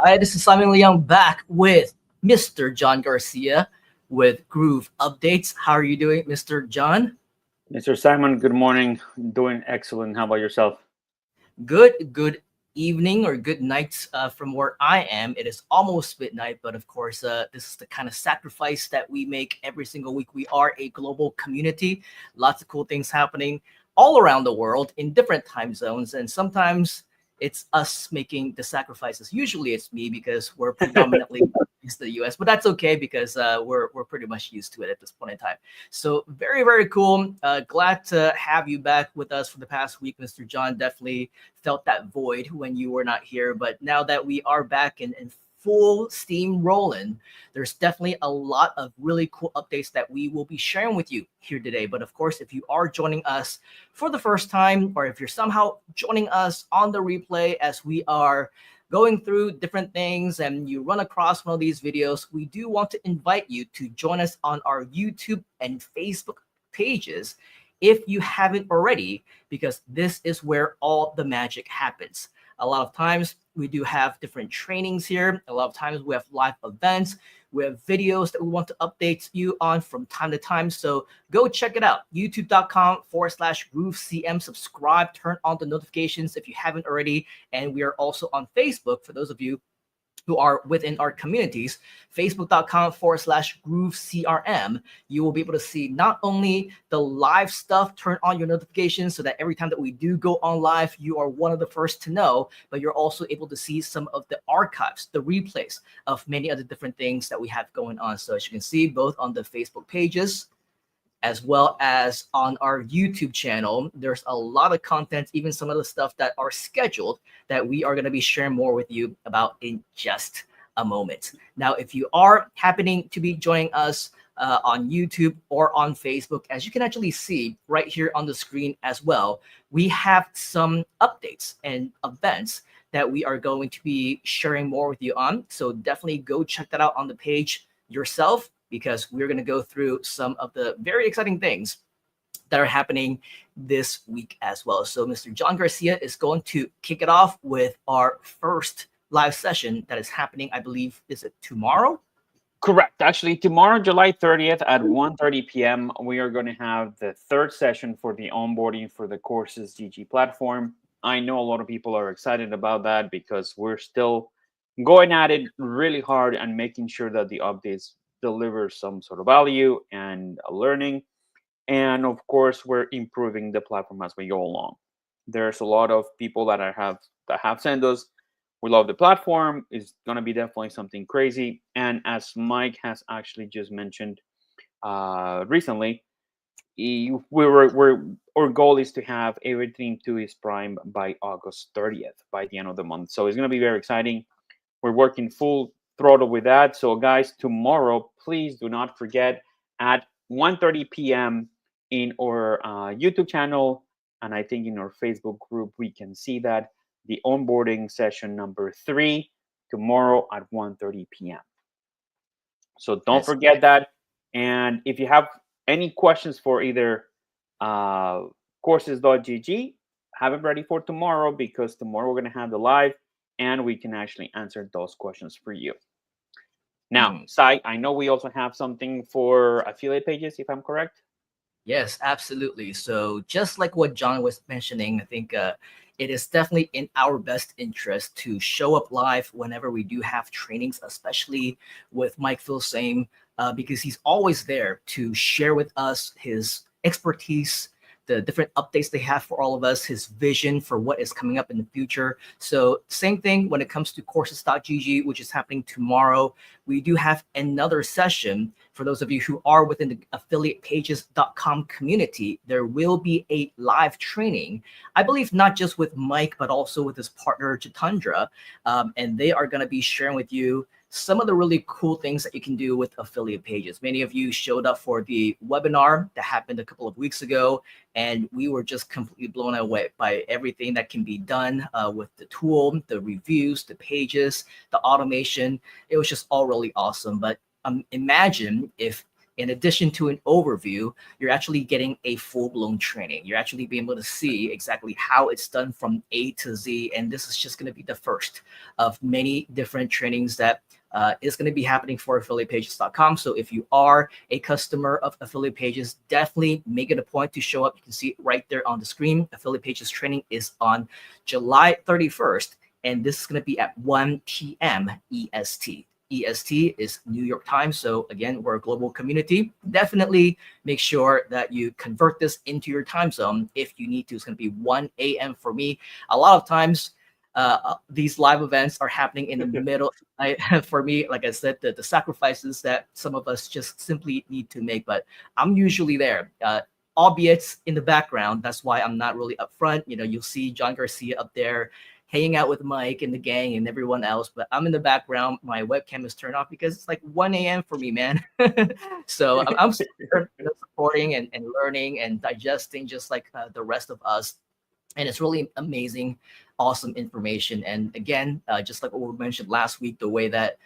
Hi, this is Simon Leung back with Mr. Jhon Garcia with Groove Updates. How are you doing, Mr. Jhon? Mr. Simon, good morning. Doing excellent. How about yourself? Good evening or good night from where I am. It is almost midnight, but of course, this is the kind of sacrifice that we make every single week. We are a global community, lots of cool things happening all around the world in different time zones, and sometimes it's us making the sacrifices. Usually, it's me because we're predominantly used to the U.S., but that's okay because we're pretty much used to it at this point in time. So very cool. Glad to have you back with us for the past week, Mr. Jhon. Definitely felt that void when you were not here, but now that we are back and full steam rolling, there's definitely a lot of really cool updates that we will be sharing with you here today. But of course, if you are joining us for the first time, or if you're somehow joining us on the replay as we are going through different things and you run across one of these videos, we do want to invite you to join us on our YouTube and Facebook pages if you haven't already, because this is where all the magic happens. A lot of times we do have different trainings here. A lot of times we have live events. We have videos that we want to update you on from time to time. So go check it out. YouTube.com/GrooveCM. Subscribe, turn on the notifications if you haven't already. And we are also on Facebook for those of you who are within our communities, facebook.com/GrooveCRM. You will be able to see not only the live stuff, turn on your notifications so that every time that we do go on live, you are one of the first to know, but you're also able to see some of the archives, the replays of many other different things that we have going on. So as you can see, both on the Facebook pages, as well as on our YouTube channel. There's a lot of content, even some of the stuff that are scheduled that we are going to be sharing more with you about in just a moment. Now, if you are happening to be joining us on YouTube or on Facebook, as you can actually see right here on the screen as well, we have some updates and events that we are going to be sharing more with you on. So definitely go check that out on the page yourself, because we're going to go through some of the very exciting things that are happening this week as well. So Mr. Jhon Garcia is going to kick it off with our first live session that is happening, I believe, is it tomorrow? Correct. Actually, tomorrow, July 30th at 1:30 p.m., we are going to have the third session for the onboarding for the Courses GG platform. I know a lot of people are excited about that because we're still going at it really hard and making sure that the updates deliver some sort of value and learning. And of course, we're improving the platform as we go along. There's a lot of people that have sent us, we love the platform. It's going to be definitely something crazy. And as Mike has actually just mentioned recently, our goal is to have everything to its prime by August 30th, by the end of the month. So it's going to be very exciting. We're working full throttle with that. So guys, tomorrow, please do not forget at 1:30 p.m. in our YouTube channel, and I think in our Facebook group, we can see that the onboarding session number 3 tomorrow at 1:30 p.m. So don't That's forget that. And if you have any questions for either courses.gg, have it ready for tomorrow, because tomorrow we're going to have the live and we can actually answer those questions for you. Now, Sai, I know we also have something for affiliate pages, if I'm correct. Yes, absolutely. So just like what Jhon was mentioning, I think it is definitely in our best interest to show up live whenever we do have trainings, especially with Mike Philsame, because he's always there to share with us his expertise, the different updates they have for all of us, his vision for what is coming up in the future. So same thing when it comes to courses.gg, which is happening tomorrow. We do have another session for those of you who are within the affiliatepages.com community. There will be a live training, I believe, not just with Mike, but also with his partner, Jitendra. And they are going to be sharing with you some of the really cool things that you can do with affiliate pages. Many of you showed up for the webinar that happened a couple of weeks ago, and we were just completely blown away by everything that can be done with the tool, the reviews, the pages, the automation. It was just all really awesome. But imagine if in addition to an overview, you're actually getting a full-blown training. You're actually being able to see exactly how it's done from A to Z. And this is just going to be the first of many different trainings that is going to be happening for affiliatepages.com. So if you are a customer of Affiliate Pages, definitely make it a point to show up. You can see it right there on the screen. Affiliate Pages training is on July 31st, and this is going to be at 1 p.m. EST. EST is New York time. So again, we're a global community. Definitely make sure that you convert this into your time zone if you need to. It's going to be 1 a.m. for me. A lot of times, these live events are happening in the middle. For me, like I said, the sacrifices that some of us just simply need to make, but I'm usually there, albeit in the background. That's why I'm not really up front. You know, you'll see Jhon Garcia up there hanging out with Mike and the gang and everyone else, but I'm in the background. My webcam is turned off because it's like 1 a.m. for me, man. So I'm supporting and learning and digesting just like the rest of us. And it's really amazing, awesome information. And again, just like what we mentioned last week, the way that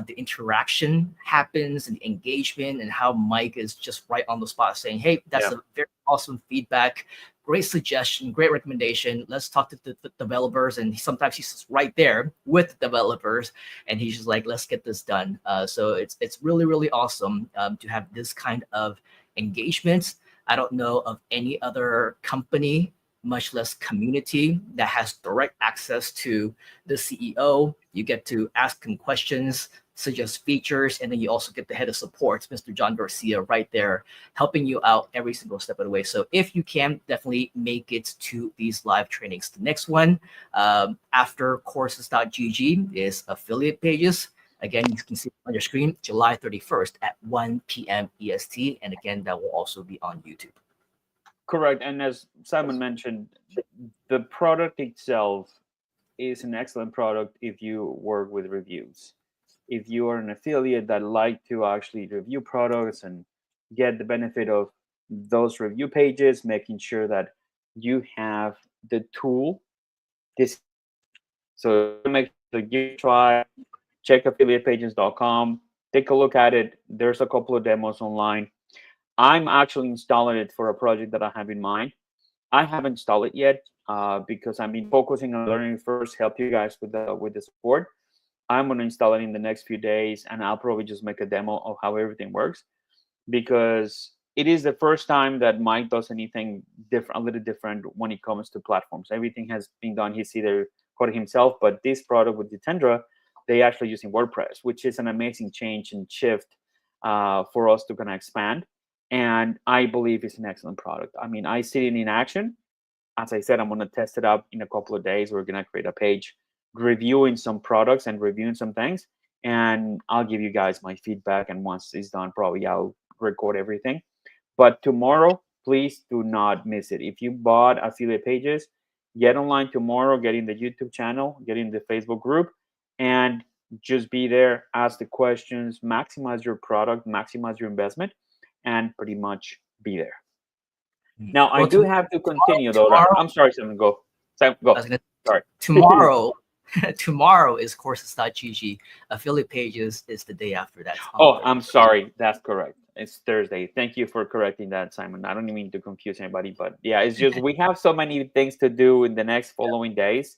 the interaction happens and the engagement and how Mike is just right on the spot saying, hey, that's a very awesome feedback, great suggestion, great recommendation. Let's talk to the developers. And sometimes he's right there with the developers and he's just like, let's get this done. So it's really, really awesome to have this kind of engagement. I don't know of any other company, much less community, that has direct access to the CEO. You get to ask him questions, suggest features, and then you also get the head of support, Mr. Jhon Garcia, right there helping you out every single step of the way. So if you can, definitely make it to these live trainings. The next one after courses.gg is Affiliate Pages. Again, you can see on your screen, July 31st at 1 p.m. EST. And again, that will also be on YouTube. Correct. And as Simon mentioned, the product itself is an excellent product if you work with reviews. If you are an affiliate that like to actually review products and get the benefit of those review pages, making sure that you have the tool. This so make sure that you try, check affiliatepages.com, take a look at it. There's a couple of demos online. I'm actually installing it for a project that I have in mind. I haven't installed it yet because I've been focusing on learning first, help you guys with the support. I'm going to install it in the next few days, and I'll probably just make a demo of how everything works, because it is the first time that Mike does anything different, a little different when it comes to platforms. Everything has been done. He's either coded himself, but this product with Jitendra, they actually using WordPress, which is an amazing change and shift for us to kind of expand. And I believe it's an excellent product. I mean, I see it in action. As I said, I'm going to test it out in a couple of days. We're going to create a page reviewing some products and reviewing some things. And I'll give you guys my feedback. And once it's done, probably I'll record everything. But tomorrow, please do not miss it. If you bought Affiliate Pages, get online tomorrow, get in the YouTube channel, get in the Facebook group, and just be there, ask the questions, maximize your product, maximize your investment, and pretty much be there. Now, I do have to continue, though. I'm sorry, Simon, go. Go. Sorry. Tomorrow, tomorrow is courses.gg. Affiliate Pages is the day after that. Oh, I'm sorry. That's correct. It's Thursday. Thank you for correcting that, Simon. I don't mean to confuse anybody, but yeah, it's just we have so many things to do in the next following days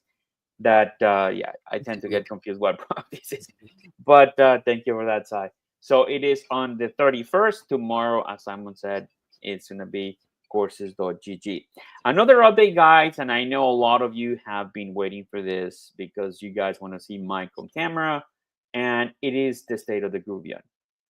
that, yeah, I tend to get confused what this is. But thank you for that, Si. So it is on the 31st. Tomorrow, as Simon said, it's going to be courses.gg. Another update, guys, and I know a lot of you have been waiting for this because you guys want to see Mike on camera, and it is the state of the Groovian.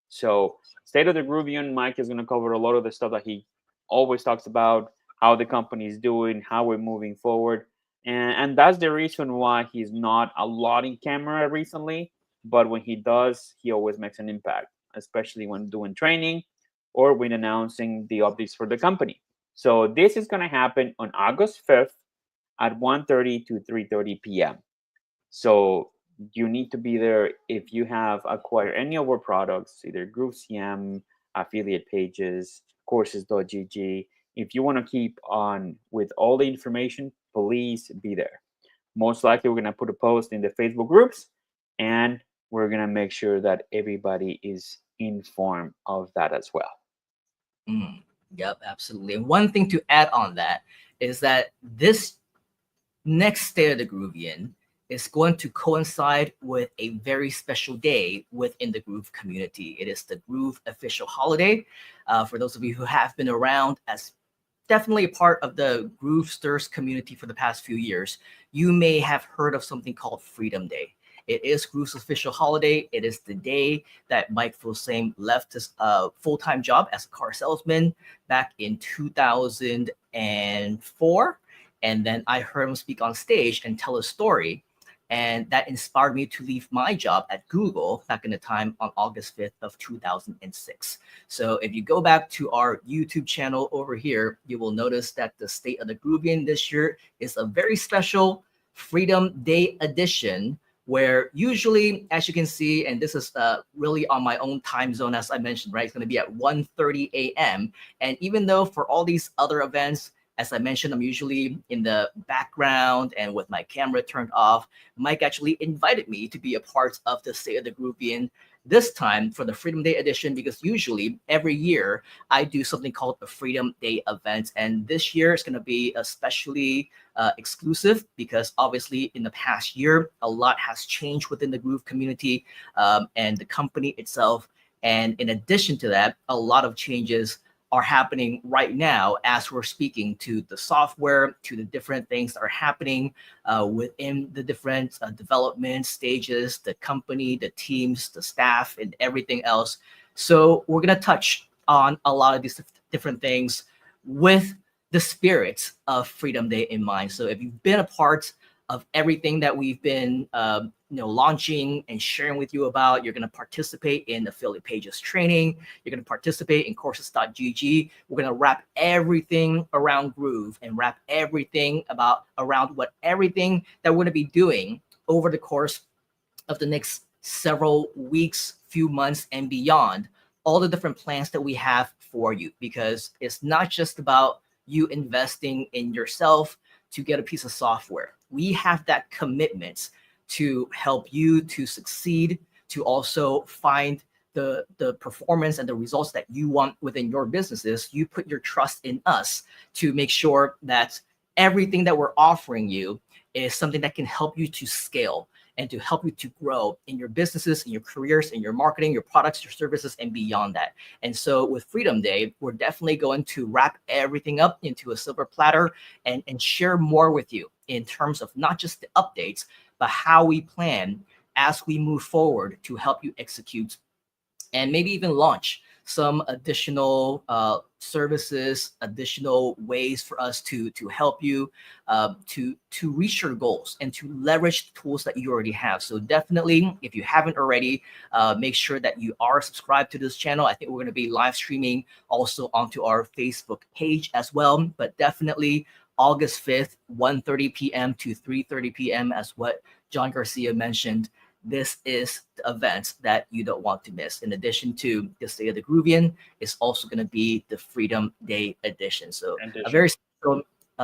So state of the Groovian, Mike is going to cover a lot of the stuff that he always talks about, how the company is doing, how we're moving forward. And that's the reason why he's not a lot in camera recently. But when he does, he always makes an impact, especially when doing training or when announcing the updates for the company. So this is going to happen on August 5th at 1:30 to 3:30 p.m. So you need to be there if you have acquired any of our products, either Groovian, Affiliate Pages, courses.gg. If you want to keep on with all the information, please be there. Most likely, we're going to put a post in the Facebook groups, and we're going to make sure that everybody is informed of that as well. Mm, yep, absolutely. And one thing to add on that is that this next State of the Groovian is going to coincide with a very special day within the Groove community. It is the Groove official holiday. For those of you who have been around as definitely a part of the Groovesters community for the past few years, you may have heard of something called Freedom Day. It is Groove's official holiday. It is the day that Mike Fosame left his full-time job as a car salesman back in 2004. And then I heard him speak on stage and tell a story. And that inspired me to leave my job at Google back in the time on August 5th of 2006. So if you go back to our YouTube channel over here, you will notice that the State of the Groovian this year is a very special Freedom Day edition, where usually, as you can see, and this is really on my own time zone, as I mentioned, right? It's going to be at 1:30 a.m. And even though for all these other events, as I mentioned, I'm usually in the background and with my camera turned off, Mike actually invited me to be a part of the State of the Groovian this time for the Freedom Day edition, because usually every year I do something called a Freedom Day event. And this year is going to be especially exclusive because obviously in the past year, a lot has changed within the Groove community and the company itself. And in addition to that, a lot of changes are happening right now as we're speaking, to the software, to the different things that are happening within the different development stages, the company, the teams, the staff, and everything else. So we're going to touch on a lot of these different things with the spirit of Freedom Day in mind. So if you've been a part of everything that we've been launching and sharing with you about, you're going to participate in affiliate pages training, you're going to participate in courses.gg. We're going to wrap everything around Groove and wrap everything around what everything that we're going to be doing over the course of the next several weeks, few months, and beyond. All the different plans that we have for you, because it's not just about you investing in yourself to get a piece of software. We have that commitment to help you to succeed, to also find the performance and the results that you want within your businesses. You put your trust in us to make sure that everything that we're offering you is something that can help you to scale and to help you to grow in your businesses, in your careers, in your marketing, your products, your services, and beyond that. And so with Freedom Day, we're definitely going to wrap everything up into a silver platter and share more with you in terms of not just the updates, but how we plan as we move forward to help you execute and maybe even launch some additional services, additional ways for us to help you to reach your goals and to leverage the tools that you already have. So definitely, if you haven't already, make sure that you are subscribed to this channel. I think we're going to be live streaming also onto our Facebook page as well. But definitely August 5th, 1:30 p.m. to 3:30 p.m. as what Jhon Garcia mentioned. This is the event that you don't want to miss. In addition to the State of the Groovian, it's also going to be the Freedom Day edition. So a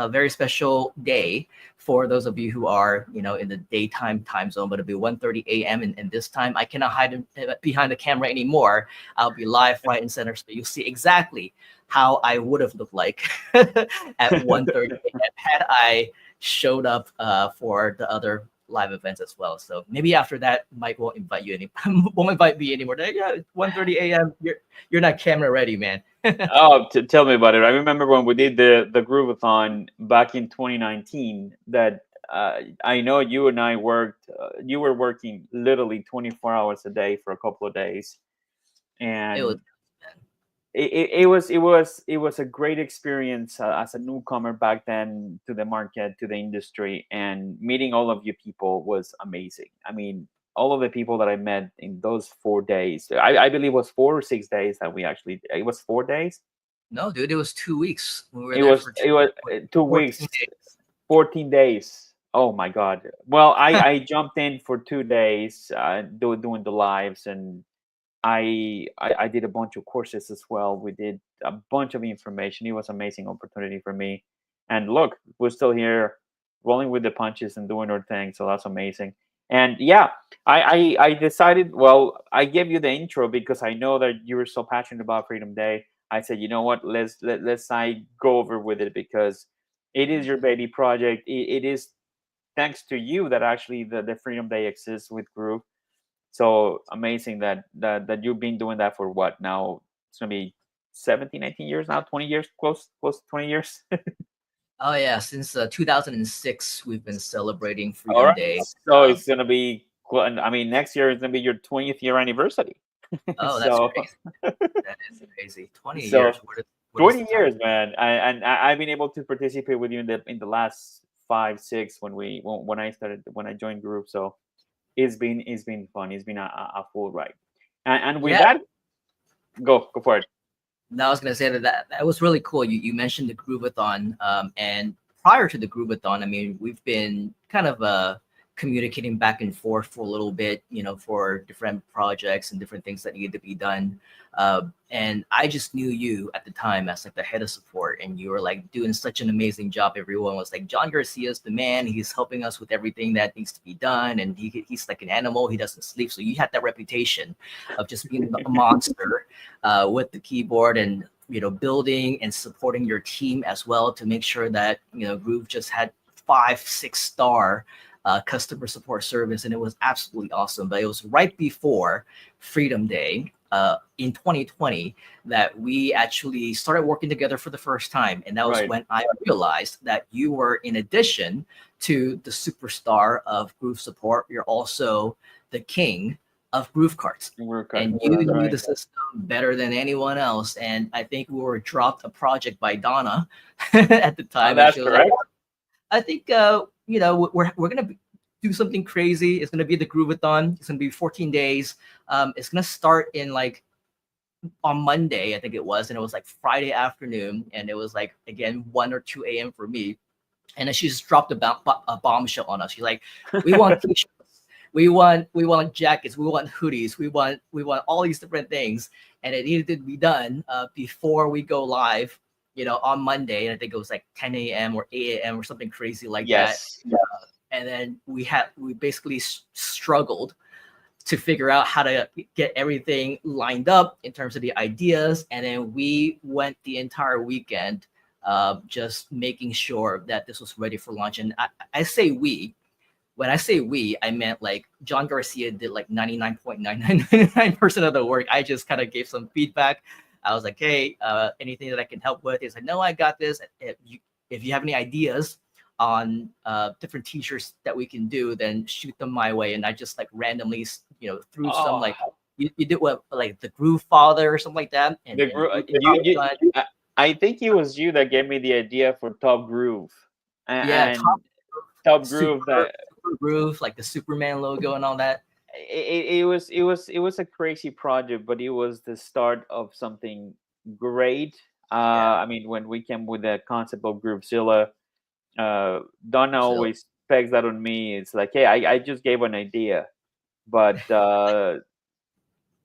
very special day for those of you who are, in the daytime time zone, but it'll be 1:30 a.m. And this time I cannot hide behind the camera anymore. I'll be live right in center. So you'll see exactly how I would have looked like at 1:30 a.m. had I showed up for the other live events as well. So maybe after that, Mike won't invite me anymore. Yeah, 1:30 a.m. You're not camera ready, man. Oh, tell me about it. I remember when we did the Groovathon back in 2019 that I know you and I worked, you were working literally 24 hours a day for a couple of days. And it was a great experience as a newcomer back then to the market, to the industry, and meeting all of you people was amazing. I mean, all of the people that I met in those 4 days, I believe it was 4 or 6 days that it was 4 days. No, dude, it was 2 weeks. We were It there was for 2 weeks, days. 14 days. Oh my God. Well, I jumped in for 2 days doing the lives, and I did a bunch of courses as well. We did a bunch of information. It was an amazing opportunity for me. And look, we're still here rolling with the punches and doing our thing. So that's amazing. And yeah, I decided, well, I gave you the intro because I know that you were so passionate about Freedom Day. I said, you know what, let's I go over with it, because it is your baby project. It is thanks to you that actually the Freedom Day exists with Groove. So amazing that you've been doing that for what now? It's gonna be 17, 19 years now, 20 years, close to 20 years. Oh yeah, since 2006 we've been celebrating All Freedom right. Day. So Um, it's gonna be, I mean, next year is gonna be your 20th year anniversary. oh, that's So crazy. That is crazy. 20 years. so What is the 20 time? years, man. I've been able to participate with you in the last 5, 6 when I joined group. So it's been fun. It's been a full ride. And with Yeah. that, go for it. No, I was gonna say that was really cool. You mentioned the Groovathon, and prior to the Groovathon, I mean, we've been kind of communicating back and forth for a little bit, for different projects and different things that needed to be done. And I just knew you at the time as like the head of support, and you were like doing such an amazing job. Everyone was like, Jhon Garcia is the man. He's helping us with everything that needs to be done, and he's like an animal. He doesn't sleep. So you had that reputation of just being a monster with the keyboard, and building and supporting your team as well to make sure that Groove just had 5, 6 star customer support service, and it was absolutely awesome. But it was right before Freedom Day in 2020 that we actually started working together for the first time, and that was Right. when I realized that you were, in addition to the superstar of Groove support, you're also the king of Groove carts, Work hard. and you knew Right. the system better than anyone else. And I think we were dropped a project by Donna at the time, and That's she was like, correct. I think we're gonna do something crazy. It's gonna be the Groovathon. It's gonna be 14 days. It's gonna start in like on Monday, I think it was, and it was like Friday afternoon, and it was like again 1 or 2 a.m. for me. And then she just dropped a bombshell on us. She's like, "We want t-shirts, we want jackets, we want hoodies, we want all these different things, and it needed to be done before we go live, on Monday." And I think it was like 10 a.m. or 8 a.m. or something crazy like that. Yes. And then we basically struggled to figure out how to get everything lined up in terms of the ideas. And then we went the entire weekend just making sure that this was ready for launch. And I say we, when I say we, I meant like Jhon Garcia did like 99.9999% of the work. I just kind of gave some feedback. I was like, hey, anything that I can help with? He's like, no, I got this. If you have any ideas on different t-shirts that we can do, then shoot them my way. And I just like randomly, threw some Oh, like you did what, like the Groove Father or something like that, and the and group. it got it done. I think it was you that gave me the idea for Top Groove, Yeah, and Top super Groove that super Groove, like the Superman logo and all that. it was a crazy project, but it was the start of something great. Yeah, I mean, when we came with the concept of Groovezilla, Donna so always pegs that on me. It's like, hey, I just gave an idea, but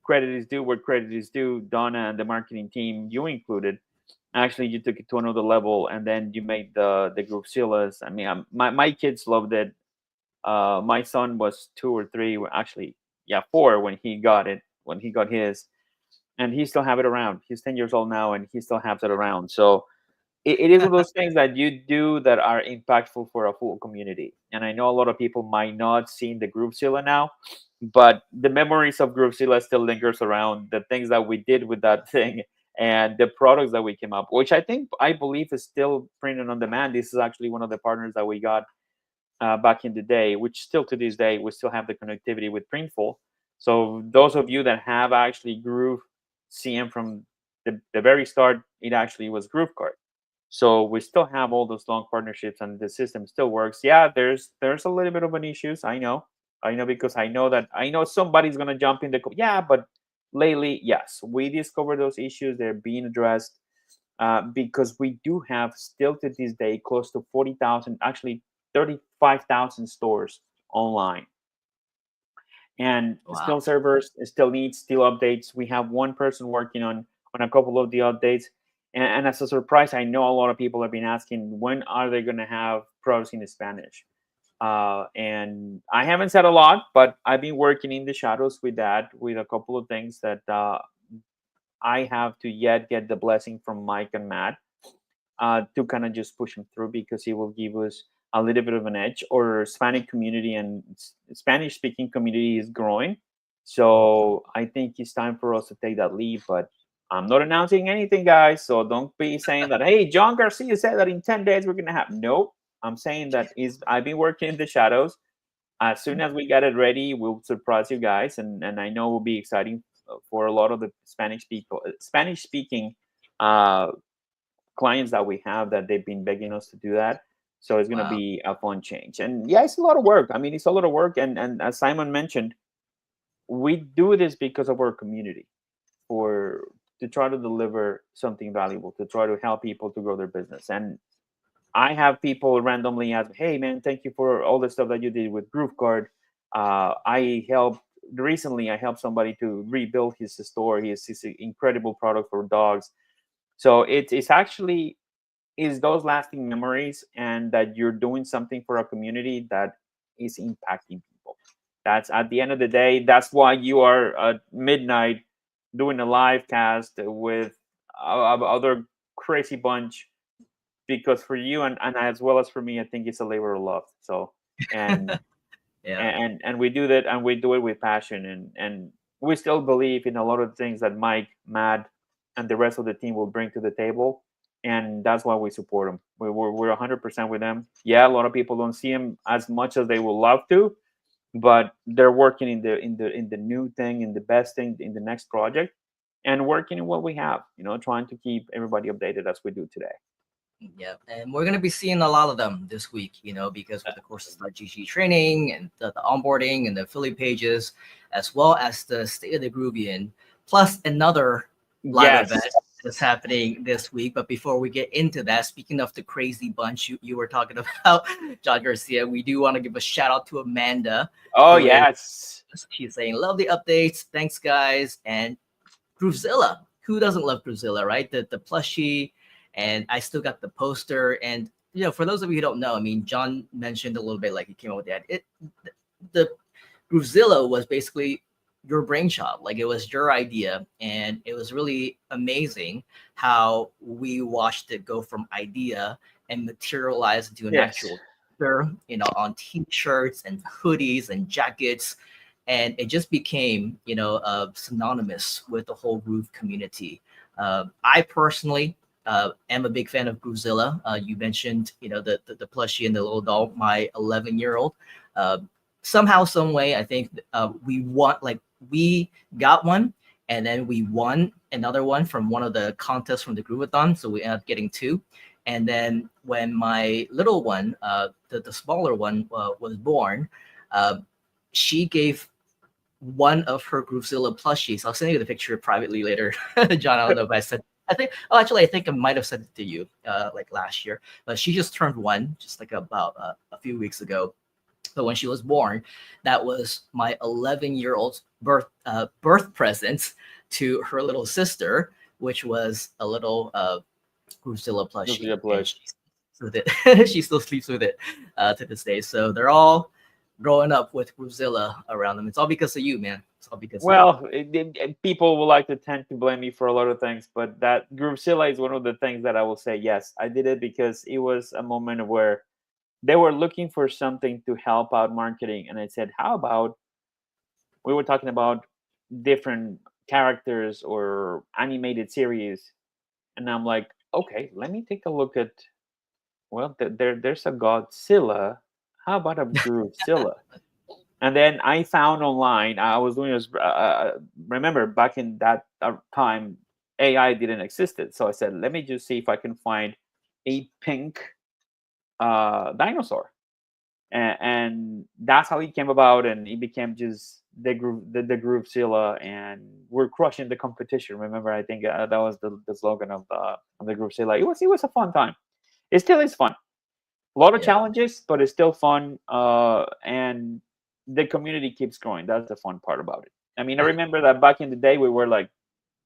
credit is due where credit is due. Donna and the marketing team, you included, actually you took it to another level, and then you made the Groovezillas. I mean, my kids loved it. My son was 2 or 3, actually, yeah, 4 when he got it, when he got his, and he still have it around. He's 10 years old now, and he still has it around. So it is one of those things that you do that are impactful for a full community. And I know a lot of people might not see the Groovezilla now, but the memories of Groovezilla still lingers around. The things that we did with that thing and the products that we came up, which I believe is still printed on demand. This is actually one of the partners that we got back in the day, which still to this day we still have the connectivity with Printful. So those of you that have actually Groove CM from the very start, it actually was Groove Card. So we still have all those long partnerships, and the system still works. Yeah, there's a little bit of an issues. I know because I know somebody's gonna jump in the yeah, but lately, yes, we discovered those issues. They're being addressed because we do have still to this day close to 40,000, actually 35,000 stores online, and wow. still servers still needs still updates. We have one person working on a couple of the updates, and as a surprise, I know a lot of people have been asking when are they going to have products in Spanish. And I haven't said a lot, but I've been working in the shadows with that, with a couple of things that I have to yet get the blessing from Mike and Matt to kind of just push him through, because he will give us a little bit of an edge. Or Hispanic community and Spanish speaking community is growing, so I think it's time for us to take that leap. But I'm not announcing anything, guys, so don't be saying that, hey, Jhon Garcia said that in 10 days we're gonna have. Nope, I'm saying that is I've been working in the shadows. As soon as we get it ready, we'll surprise you guys, and I know it will be exciting for a lot of the Spanish speaking uh, clients that we have, that they've been begging us to do that. So it's going to Wow. be a fun change. And yeah, it's a lot of work. I mean, it's a lot of work. And as Simon mentioned, we do this because of our community, for to try to deliver something valuable, to try to help people to grow their business. And I have people randomly ask, "Hey, man, thank you for all the stuff that you did with GrooveCard. I helped recently. I helped somebody to rebuild his store. His incredible product for dogs." So it's actually is those lasting memories, and that you're doing something for a community that is impacting people. That's at the end of the day. That's why you are at midnight doing a live cast with other crazy bunch, because for you and as well as for me, I think it's a labor of love. So and Yeah. and we do that, and we do it with passion, and we still believe in a lot of things that Mike, Matt, and the rest of the team will bring to the table, and that's why we support them. We're 100% with them. Yeah, a lot of people don't see them as much as they would love to, but they're working in the new thing, in the best thing, in the next project, and working in what we have. Trying to keep everybody updated as we do today. Yeah, and we're gonna be seeing a lot of them this week, because with the courses like GG training and the onboarding and the affiliate pages, as well as the State of the Groovian, plus another live Yes. event that's happening this week. But before we get into that, speaking of the crazy bunch you were talking about, Jhon Garcia, we do want to give a shout out to Amanda. Oh Who is yes. she's saying, love the updates, thanks guys, and Groovzilla. Who doesn't love Groovzilla, right? The plushie, and I still got the poster. And for those of you who don't know, I mean, Jhon mentioned a little bit, like he came up with that. The Groovzilla was basically your brainchild, like it was your idea, and it was really amazing how we watched it go from idea and materialize into an Yes. actual on t-shirts and hoodies and jackets, and it just became synonymous with the whole groove community. I personally am a big fan of Groovzilla. You mentioned the plushie and the little doll. My 11-year-old, somehow some way, I think we got one, and then we won another one from one of the contests from the Groovathon, so we ended up getting two. And then when my little one, the smaller one, was born, she gave one of her Groovzilla plushies. I'll send you the picture privately later, Jhon. I don't know if I said. I think I might have sent it to you like last year. But she just turned one, just like about a few weeks ago. But when she was born, that was my 11-year-old's birth present to her little sister, which was a little Groovzilla plushie. And she sleeps with it. She still sleeps with it to this day. So they're all growing up with Groovzilla around them. It's all because of you, man. It's all because of you. People will like to tend to blame me for a lot of things, but that Groovzilla is one of the things that I will say, yes, I did it because it was a moment where they were looking for something to help out marketing. And I said, how about we were talking about different characters or animated series. And I'm like, okay, let me take a look at, well, there's a Godzilla. How about a Groovzilla? And then I found online, I was doing this, remember back in that time, AI didn't existed. So I said, let me just see if I can find a pink dinosaur. And that's how it came about. And it became just the Groovzilla, and we're crushing the competition. Remember, I think that was the slogan of the Groovzilla. It was a fun time. It still is fun. A lot of challenges, but it's still fun. And the community keeps growing. That's the fun part about it. I mean, I remember that back in the day, we were like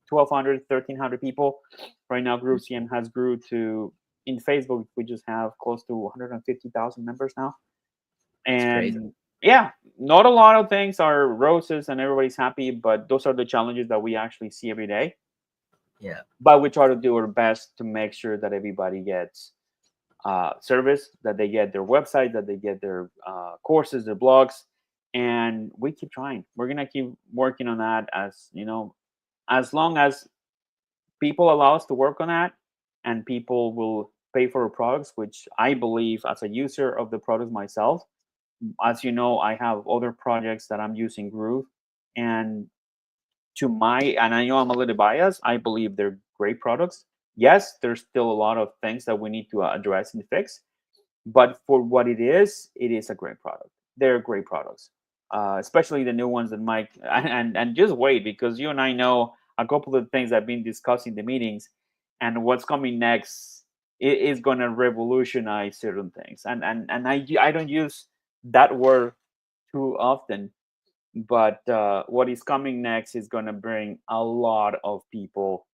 1,200, 1,300 people. Right now, Groovian has grew to, in Facebook, we just have close to 150,000 members now. And yeah, not a lot of things are roses and everybody's happy, but those are the challenges that we actually see every day. Yeah. but we try to do our best to make sure that everybody gets service, that they get their website, that they get their courses, their blogs, and we keep trying. We're gonna keep working on that, as you know, as long as people allow us to work on that, and people will pay for our products, which I believe as a user of the products myself. As you know, I have other projects that I'm using Groove, and and I know I'm a little biased, I believe they're great products. Yes, there's still a lot of things that we need to address and fix, but for what it is a great product. They're great products, especially the new ones that Mike and just wait, because you and I know a couple of things I've been discussing in the meetings, and what's coming next is going to revolutionize certain things. And I don't use that word too often, but what is coming next is going to bring a lot of people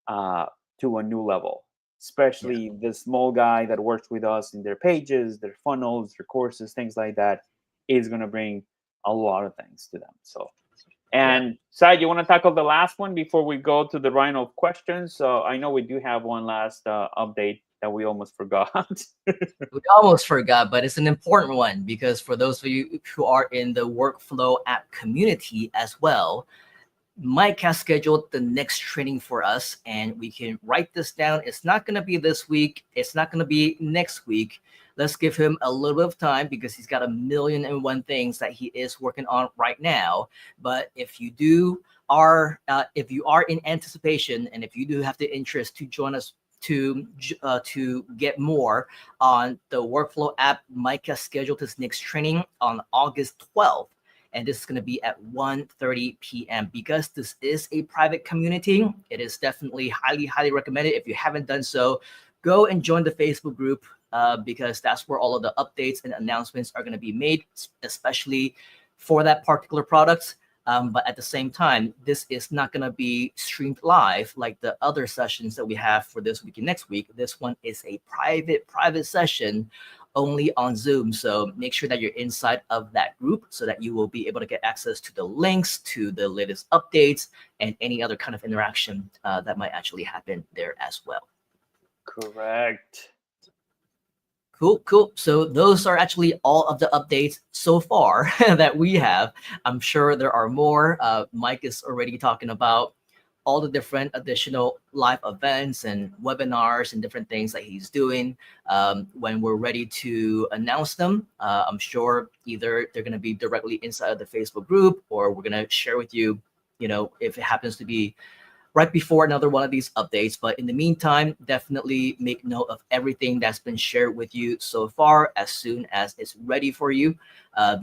uh, to a new level, Yeah. especially the small guy that works with us in their pages, their funnels, their courses, things like that, is going to bring a lot of things to them. So, Yeah. and Sai, you want to tackle the last one before we go to the round of questions? So I know we do have one last update that we almost forgot. We almost forgot, but it's an important one because for those of you who are in the workflow app community as well, Mike has scheduled the next training for us, and we can write this down. It's not going to be this week. It's not going to be next week. Let's give him a little bit of time because he's got a million and one things that he is working on right now. But if you are in anticipation, and if you do have the interest to join us to get more on the workflow app, Mike has scheduled his next training on August 12th, and this is going to be at 1:30 p.m. Because this is a private community, it is definitely highly recommended. If you haven't done so, go and join the Facebook group, because that's where all of the updates and announcements are going to be made, especially for that particular product. But at the same time, this is not going to be streamed live like the other sessions that we have for this week and next week. This one is a private session only on Zoom. So make sure that you're inside of that group so that you will be able to get access to the links, to the latest updates, and any other kind of interaction that might actually happen there as well. Correct. Cool. So those are actually all of the updates so far that we have. I'm sure there are more. Mike is already talking about all the different additional live events and webinars and different things that he's doing. When we're ready to announce them, I'm sure either they're going to be directly inside of the Facebook group, or we're going to share with you, if it happens to be right before another one of these updates. But in the meantime, definitely make note of everything that's been shared with you so far. As soon as it's ready for you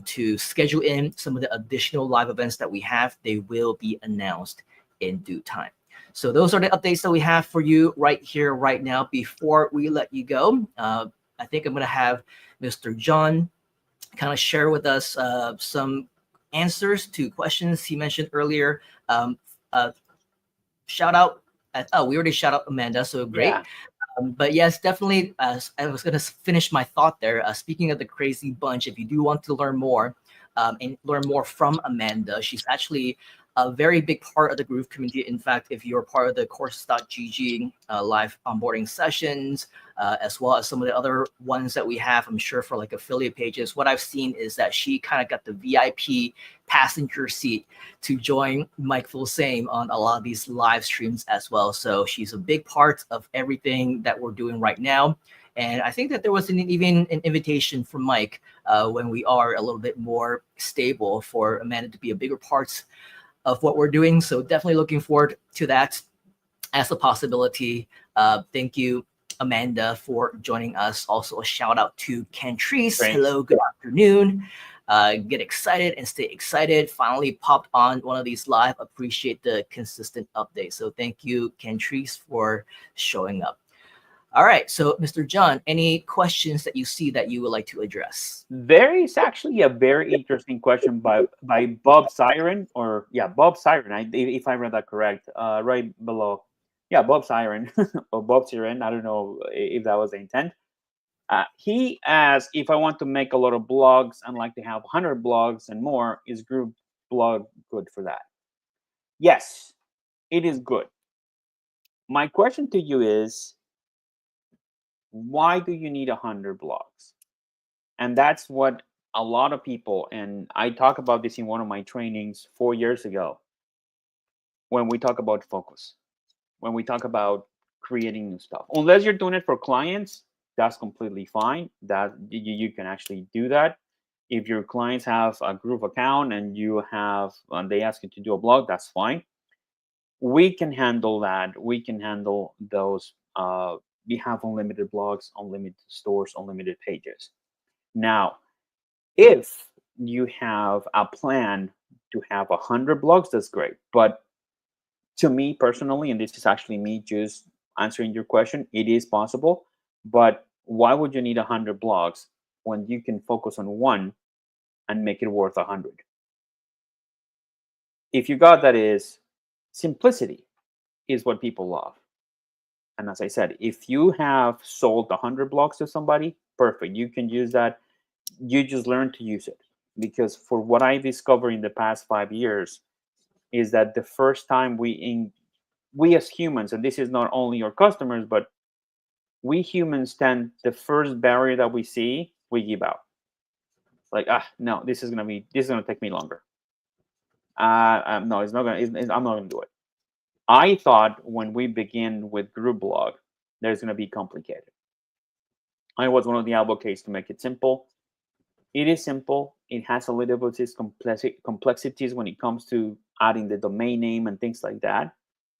to schedule in some of the additional live events that we have, they will be announced in due time. So those are the updates that we have for you right here, right now. Before we let you go, I think I'm going to have Mr. Jhon kind of share with us some answers to questions he mentioned earlier. Uh, Shout out. We already shout out Amanda, so great. Yeah. But yes, definitely. I was going to finish my thought there. Speaking of the crazy bunch, if you do want to learn more and learn more from Amanda, she's actually a very big part of the Groove community. In fact, if you're part of the courses.gg live onboarding sessions, as well as some of the other ones that we have, I'm sure for like affiliate pages, what I've seen is that she kind of got the VIP passenger seat to join Mike Fulsame on a lot of these live streams as well. So she's a big part of everything that we're doing right now. And I think that there was even an invitation from Mike when we are a little bit more stable for Amanda to be a bigger part of what we're doing. So definitely looking forward to that as a possibility. Thank you, Amanda, for joining us. Also, a shout out to Cantrice. Great. Hello, good afternoon. Get excited and stay excited. Finally popped on one of these live. Appreciate the consistent updates. So thank you, Cantrice, for showing up. All right. So, Mr. Jhon, any questions that you see that you would like to address? There is actually a very interesting question by Bob Siren, or yeah, Bob Siren. If I read that correct, right below. Yeah, Bob Siren or Bob Siren. I don't know if that was the intent. He asked if I want to make a lot of blogs and like to have 100 blogs and more. Is Group Blog good for that? Yes, it is good. My question to you is, why do you need 100 blogs? And that's what a lot of people, and I talk about this in one of my trainings 4 years ago, when we talk about focus, when we talk about creating new stuff. Unless you're doing it for clients, that's completely fine. That you can actually do that. If your clients have a Groove account and you have they ask you to do a blog, that's fine. We can handle that. We can handle those. We have unlimited blogs, unlimited stores, unlimited pages. Now, if you have a plan to have 100 blogs, that's great. But to me personally, and this is actually me just answering your question, it is possible. But why would you need 100 blogs when you can focus on one and make it worth 100? If you got that, is simplicity is what people love. And as I said, if you have sold 100 blogs to somebody, perfect. You can use that. You just learn to use it. Because for what I discovered in the past 5 years is that the first time we as humans, and this is not only your customers, but we humans tend, the first barrier that we see, we give out. Like, no, this is gonna take me longer. No, it's not gonna. I'm not gonna do it. I thought when we begin with group blog, there's gonna be complicated. I was one of the advocates to make it simple. It is simple. It has a little bit of complexities when it comes to adding the domain name and things like that.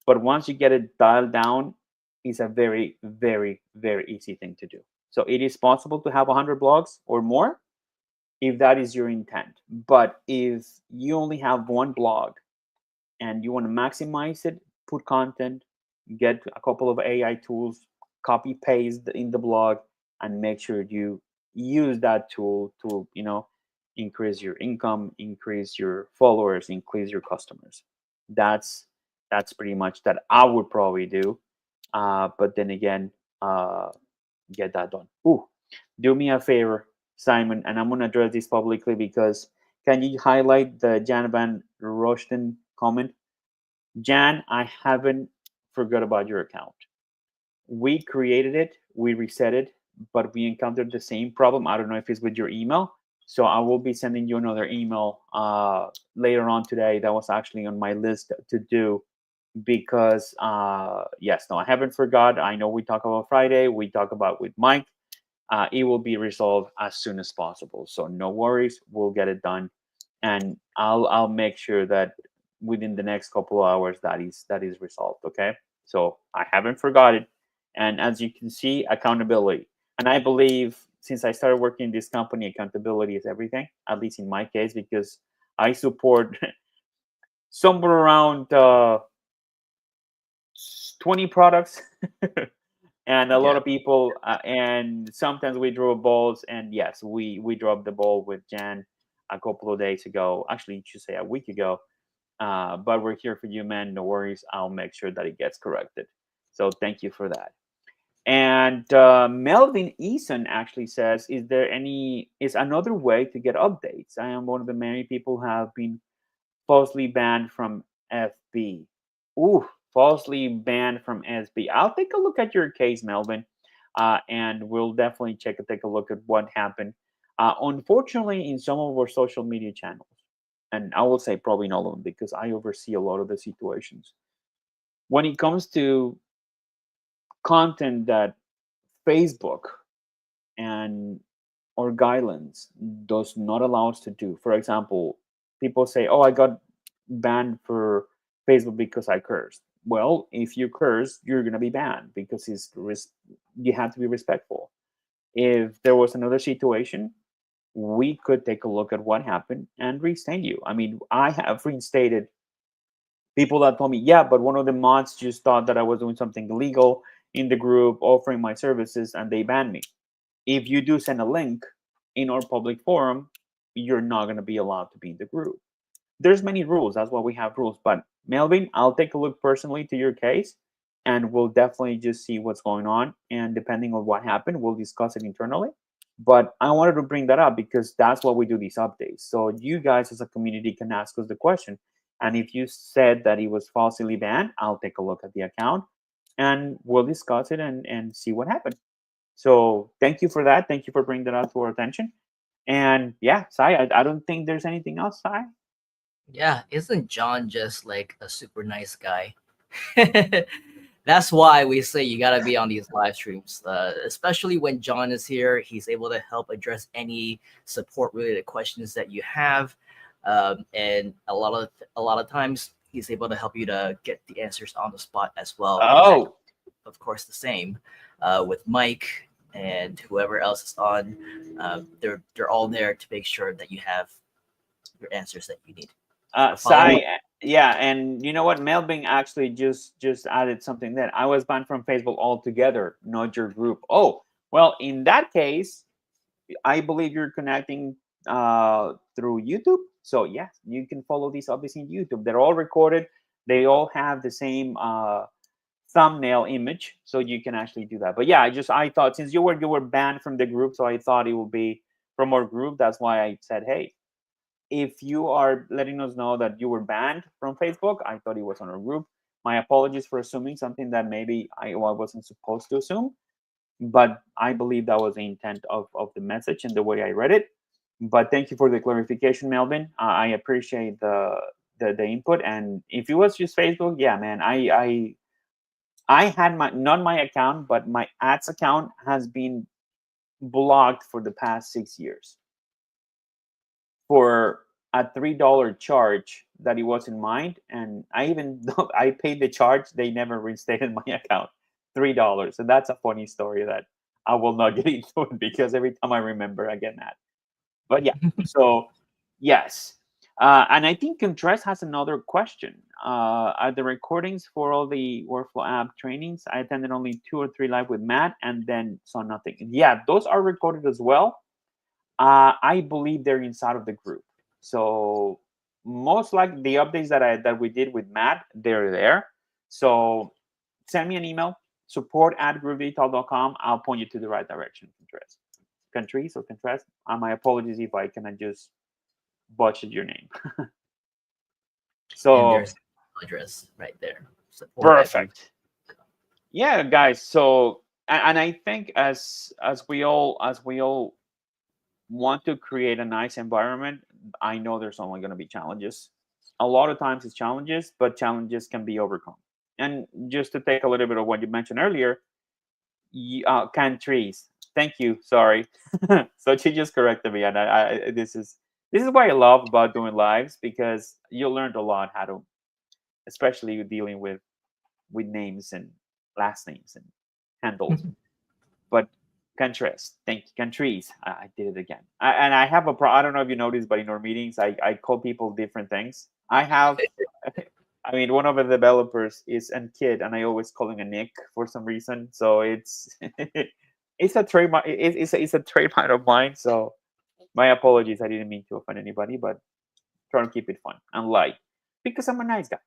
But once you get it dialed down, it's a very, very, very easy thing to do. So it is possible to have 100 blogs or more if that is your intent. But if you only have one blog and you want to maximize it, put content, get a couple of AI tools, copy paste in the blog, and make sure you use that tool to increase your income, increase your followers, increase your customers. That's pretty much that I would probably do. But then again, get that done. Ooh, do me a favor, Simon, and I'm gonna address this publicly because can you highlight the Jan Van Rochten comment? Jan, I haven't forgot about your account. We created it, we reset it, but we encountered the same problem. I don't know if it's with your email. So I will be sending you another email later on today. That was actually on my list to do because yes, no, I haven't forgot. I know we talk about Friday. We talk about with Mike. It will be resolved as soon as possible. So no worries, we'll get it done, and I'll make sure that within the next couple of hours that is resolved. Okay, so I haven't forgot it, and as you can see, accountability. And I believe since I started working in this company, accountability is everything. At least in my case, because I support somewhere around 20 products. And a lot of people and sometimes we draw balls, and yes, we dropped the ball with Jan a couple of days ago, actually you should say a week ago, but we're here for you, man. No worries, I'll make sure that it gets corrected. So thank you for that. And Melvin Eason actually says, is another way to get updates? I am one of the many people who have been falsely banned from FB. Ooh, falsely banned from SB. I'll take a look at your case, Melvin, and we'll definitely take a look at what happened. Unfortunately, in some of our social media channels, and I will say probably in all of them because I oversee a lot of the situations. When it comes to content that Facebook and or guidelines does not allow us to do. For example, people say, "Oh, I got banned for Facebook because I cursed." Well, if you curse, you're gonna be banned because you have to be respectful. If there was another situation, we could take a look at what happened and reinstate you. I mean, I have reinstated people that told me, "Yeah, but one of the mods just thought that I was doing something illegal in the group, offering my services, and they banned me." If you do send a link in our public forum, you're not going to be allowed to be in the group. There's many rules. That's why we have rules. But Melvin, I'll take a look personally to your case, and we'll definitely just see what's going on. And depending on what happened, we'll discuss it internally. But I wanted to bring that up because that's why we do these updates. So you guys as a community can ask us the question. And if you said that he was falsely banned, I'll take a look at the account and we'll discuss it and see what happened. So thank you for that. Thank you for bringing that out to our attention. And yeah, Sai, I don't think there's anything else, Sai. Yeah, isn't John just like a super nice guy? That's why we say you gotta be on these live streams, especially when John is here. He's able to help address any support related questions that you have, and a lot of times he's able to help you to get the answers on the spot as well. And that, Oh, of course, the same with Mike and whoever else is on. They're all there to make sure that you have your answers that you need. For Sai, follow yeah, and you know what? Melvin actually just added something that I was banned from Facebook altogether, not your group. Oh, well, in that case, I believe you're connecting through YouTube. So yes, you can follow these obviously in YouTube. They're all recorded. They all have the same thumbnail image, so you can actually do that. But yeah, I thought since you were banned from the group, so I thought it would be from our group. That's why I said, hey, if you are letting us know that you were banned from Facebook, I thought it was on our group. My apologies for assuming something that maybe I wasn't supposed to assume, but I believe that was the intent of the message and the way I read it. But thank you for the clarification, Melvin. I appreciate the input. And if it was just Facebook, yeah, man, I had my not my account, but my ads account has been blocked for the past 6 years for a $3 charge that it was in mind, and I even though I paid the charge, they never reinstated my account. $3, and that's a funny story that I will not get into it because every time I remember, I get mad. But yeah, so yes, and I think Contreras has another question. Are the recordings for all the workflow app trainings? I attended only 2 or 3 live with Matt, and then saw nothing. Yeah, those are recorded as well. I believe they're inside of the group. So most likely the updates that we did with Matt, they're there. So send me an email, support@groovital.com. I'll point you to the right direction. Countries or Contreras. My apologies if I cannot just butchered your name. and So there's the address right there. Support at Groove. perfect. Yeah, guys. So and I think as we all want to create a nice environment, I know there's only going to be challenges. A lot of times it's challenges, but challenges can be overcome. And just to take a little bit of what you mentioned earlier, countries. Thank you. Sorry. So she just corrected me, and this is what I love about doing lives because you learned a lot how to, especially dealing with names and last names and handles. But countries, thank you, countries. I did it again. And I have I don't know if you noticed, but in our meetings, I call people different things. I have, I mean, one of the developers is a kid, and I always call him a Nick for some reason. So it's it's a trademark. It's a trademark of mine. So my apologies. I didn't mean to offend anybody, but try to keep it fun and light because I'm a nice guy.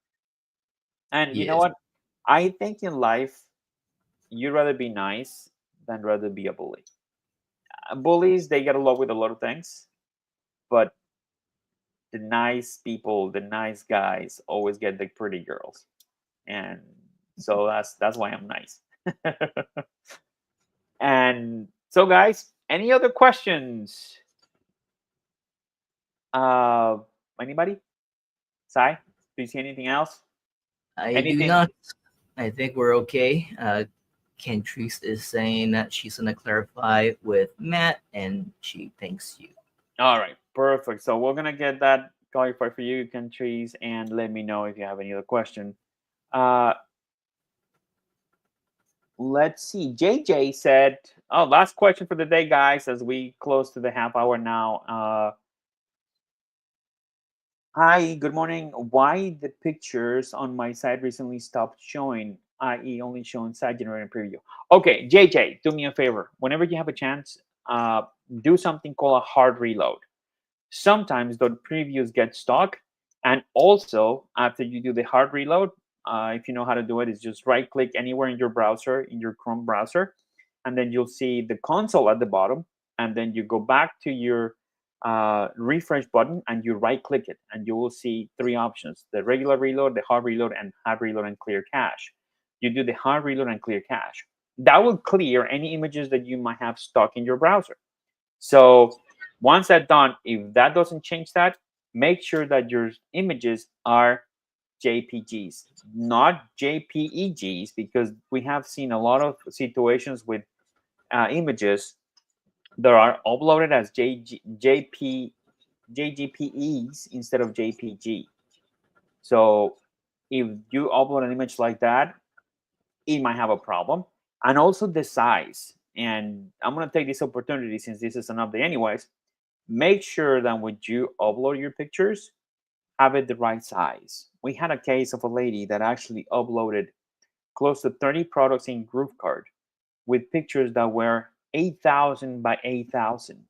And you know Yes. what? I think in life, you'd rather be nice than rather be a bully. Bullies, they get along with a lot of things, but the nice people, the nice guys, always get the pretty girls, and so that's why I'm nice. And so, guys, any other questions? Uh, Anybody? Sai, do you see anything else? I do Anything? not. I think we're okay. Kentrice is saying that she's gonna clarify with Matt, and she thanks you. All right, perfect. So we're gonna get that clarified for you, countries, and let me know if you have any other question. Uh, let's see. JJ said, "Oh, last question for the day, guys, as we close to the half hour now." Hi, good morning. Why the pictures on my site recently stopped showing, i.e., only showing site generated preview? Okay, JJ, do me a favor. Whenever you have a chance, do something called a hard reload. Sometimes the previews get stuck, and also after you do the hard reload, if you know how to do it, is just right click anywhere in your browser, in your Chrome browser, and then you'll see the console at the bottom, and then you go back to your refresh button and you right click it, and you will see 3 options: the regular reload, the hard reload, and clear cache. you do the hard reload and clear cache. That will clear any images that you might have stuck in your browser. So once that's done, if that doesn't change that, make sure that your images are JPGs, not JPEGs, because we have seen a lot of situations with images that are uploaded as JGPEs instead of JPG. So if you upload an image like that, it might have a problem. And also the size. And I'm going to take this opportunity, since this is an update anyways, make sure that when you upload your pictures, have it the right size. We had a case of a lady that actually uploaded close to 30 products in GrooveCard with pictures that were 8,000 by 8,000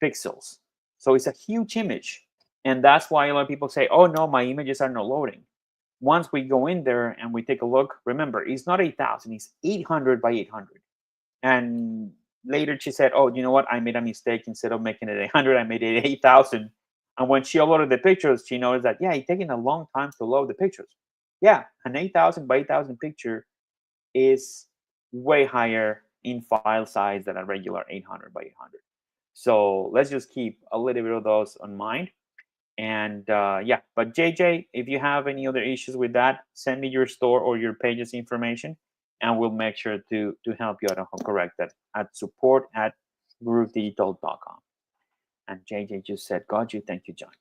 pixels. So it's a huge image. And that's why a lot of people say, oh no, my images are not loading. Once we go in there and we take a look, remember, it's not 8,000, it's 800 by 800. And later she said, oh, you know what? I made a mistake. Instead of making it 800, I made it 8,000. And when she uploaded the pictures, she noticed that, yeah, it's taking a long time to load the pictures. Yeah, an 8,000 by 8,000 picture is way higher in file size than a regular 800 by 800. So let's just keep a little bit of those on mind. And yeah, but JJ, if you have any other issues with that, send me your store or your page's information, and we'll make sure to help you out and correct that at support@groovedigital.com. And JJ just said, got you. Thank you, John.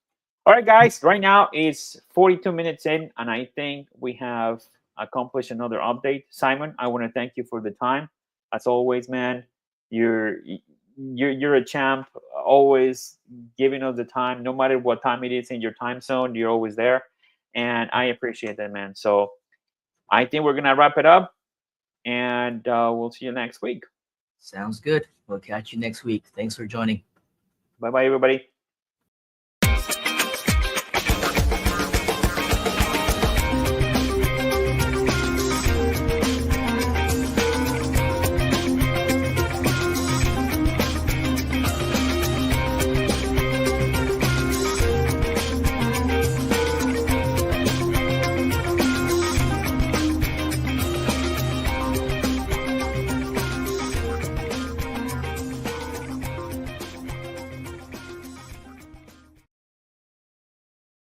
All right, guys, right now it's 42 minutes in, and I think we have accomplished another update. Simon, I want to thank you for the time. As always, man, you're a champ, always giving us the time, no matter what time it is in your time zone, you're always there. And I appreciate that, man. So I think we're going to wrap it up, and we'll see you next week. Sounds good. We'll catch you next week. Thanks for joining. Bye-bye, everybody.